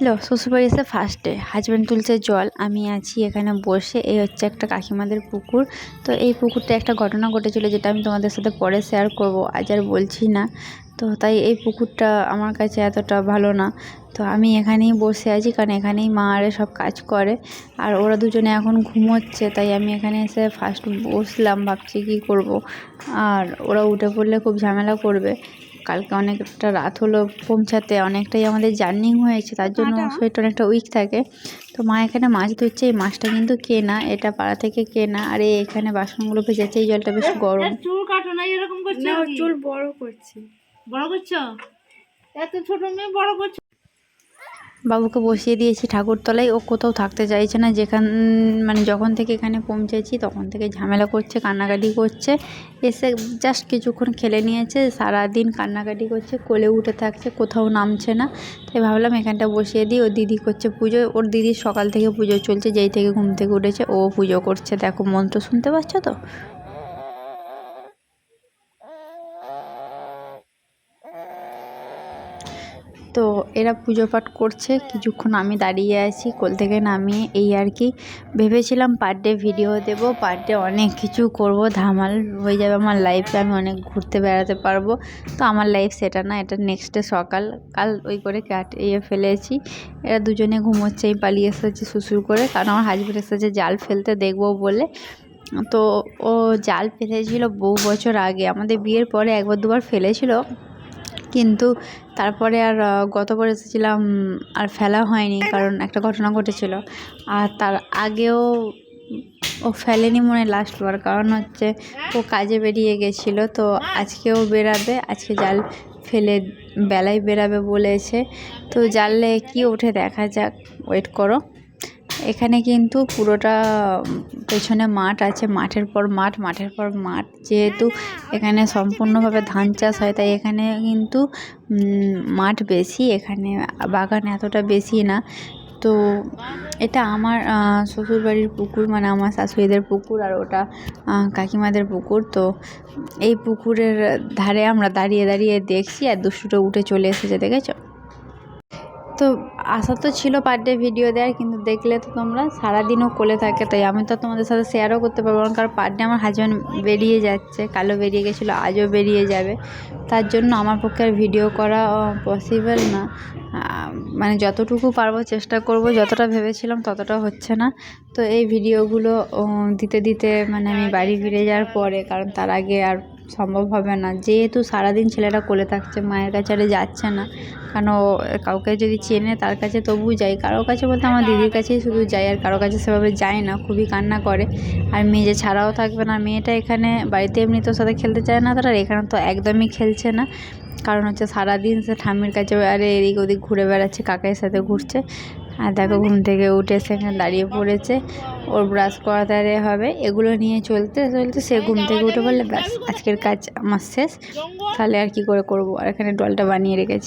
Hello, শ্বশুরবাড়ি এসে ফার্স্টে হাজব্যান্ড তুলছে জল, আমি আছি এখানে বসে। এই হচ্ছে একটা কাকিমাদের পুকুর। তো এই পুকুরটা একটা ঘটনা ঘটেছিল, যেটা আমি তোমাদের সাথে পরে শেয়ার করব, আজ আর বলছি না। তো তাই এই পুকুরটা আমার কাছে এতটা ভালো না। তো আমি এখানেই বসে আছি, কারণ এখানেই মা আরে সব কাজ করে। আর ওরা দুজনে এখন ঘুমোচ্ছে, তাই আমি এখানে এসে ফার্স্ট বসলাম, ভাবছি কী করব। আর ওরা উঠে পড়লে খুব ঝামেলা করবে। কালকে অনেকটা রাত হলো পৌঁছাতে, অনেকটাই আমাদের জার্নি হয়েছে, তার জন্য শরীরটা অনেকটা উইক থাকে। তো মা এখানে মাছ ধরছে। এই মাছটা কিন্তু কেনা, এটা পাড়া থেকে কেনা। আর এখানে বাসনগুলো ভেজেছে, এই জলটা বেশ গরম। চুল কাটো না, এরকম করছো? চুল বড় করছি। বড় করছো? এত ছোট মেয়ে বড় করছো? বাবুকে বসিয়ে দিয়েছি ঠাকুরতলায়। ও কোথাও থাকতে চাইছে না, মানে যখন থেকে এখানে পৌঁছেছি তখন থেকে ঝামেলা করছে, কান্নাকাটি করছে। এসে জাস্ট কিছুক্ষণ খেলে নিয়েছে, সারাদিন কান্নাকাটি করছে, কোলে উঠে থাকছে, কোথাও নামছে না। তাই ভাবলাম এখানটা বসিয়ে দিই। ওর দিদি করছে পুজো, ওর দিদির সকাল থেকে পুজো চলছে, যেই থেকে ঘুম থেকে উঠেছে ও পুজো করছে। দেখো, মন্ত্র শুনতে পাচ্ছ তো? তো এরা পুজো পাঠ করছে, কিছুক্ষণ আমি দাঁড়িয়ে আছি কোল থেকে নামিয়ে। এই আর কি ভেবেছিলাম পার ডে ভিডিও দেবো, পার ডে অনেক কিছু করব, ধামাল হয়ে যাবে আমার লাইফে, আমি অনেক ঘুরতে বেড়াতে পারবো। তো আমার লাইফ সেটা না, এটা নেক্সট ডে সকাল, কাল ওই করে কাটিয়ে ফেলেছি। এরা দুজনে ঘুমোচ্ছে, আমি পালিয়ে এসেছি শ্বশুর করে, কারণ আমার হাজব্যান্ড এসেছে জাল ফেলতে দেখবো বলে। তো ও জাল ফেলেছিল বহু বছর আগে, আমাদের বিয়ের পরে একবার দুবার ফেলেছিল, কিন্তু তারপরে আর গতবার এসেছিলাম আর ফেলা হয়নি, কারণ একটা ঘটনা ঘটেছিল। আর তার আগেও ও ফেলেনি মনে হয় লাস্টবার, কারণ হচ্ছে ও কাজে বেরিয়ে গেছিলো। তো আজকেও বেরাবে, আজকে জাল ফেলে বেলায় বেরাবে বলেছে। তো জালে কি ওঠে দেখা যাক, ওয়েট করো। এখানে কিন্তু পুরোটা পেছনে মাঠ আছে, মাঠের পর মাঠ, মাঠের পর মাঠ। যেহেতু এখানে সম্পূর্ণভাবে ধান চাষ হয়, তাই এখানে কিন্তু মাঠ বেশি, এখানে বাগান এতটা বেশি না। তো এটা আমার শ্বশুরবাড়ির পুকুর, মানে আমার শাশুড়িদের পুকুর, আর ওটা কাকিমাদের পুকুর। তো এই পুকুরের ধারে আমরা দাঁড়িয়ে দাঁড়িয়ে দেখছি, আর দুষ্টুটা উঠে চলে এসেছে, দেখেছো? তো আশা তো ছিল পার ডে ভিডিও দেওয়ার, কিন্তু দেখলে তো তোমরা সারাদিনও কোলে থাকে, তাই আমি তো তোমাদের সাথে শেয়ারও করতে পারবো না, কারণ পার ডে আমার হাজব্যান্ড বেরিয়ে যাচ্ছে, কালো বেরিয়ে গেছিলো, আজও বেরিয়ে যাবে। তার জন্য আমার পক্ষে আর ভিডিও করা পসিবল না। মানে যতটুকু পারবো চেষ্টা করব, যতটা ভেবেছিলাম ততটা হচ্ছে না। তো এই ভিডিওগুলো দিতে দিতে মানে আমি বাড়ি ফিরে যাওয়ার পরে, কারণ তার আগে আর সম্ভব হবে না, যেহেতু সারাদিন ছেলেটা কোলে থাকছে, মায়ের কাছে আর যাচ্ছে না। কারণ ও কাউকে যদি চেনে তার কাছে তবু যাই, কারোর কাছে বলতে আমার দিদির কাছেই শুধু যাই, আর কারোর কাছে সেভাবে যায় না, খুবই কান্না করে। আর মেয়ে যে ছাড়াও থাকবে না, মেয়েটা এখানে বাড়িতে এমনি তোর সাথে খেলতে চায় না, তারা এখানে তো একদমই খেলছে না, কারণ হচ্ছে সারাদিন সে ঠাম্মির কাছে আরে এদিক ওদিক ঘুরে বেড়াচ্ছে, কাকার সাথে ঘুরছে। আর দেখো, ঘুম থেকে উঠে সেখানে দাঁড়িয়ে পড়েছে, ওর ব্রাশ করাতে হবে, এগুলো নিয়ে চলতে চলতে সে ঘুম থেকে উঠে বললে ব্যাস আজকের কাজ আমার শেষ, তাহলে আর কি করে করবো। আর এখানে ডলটা বানিয়ে রেখেছি।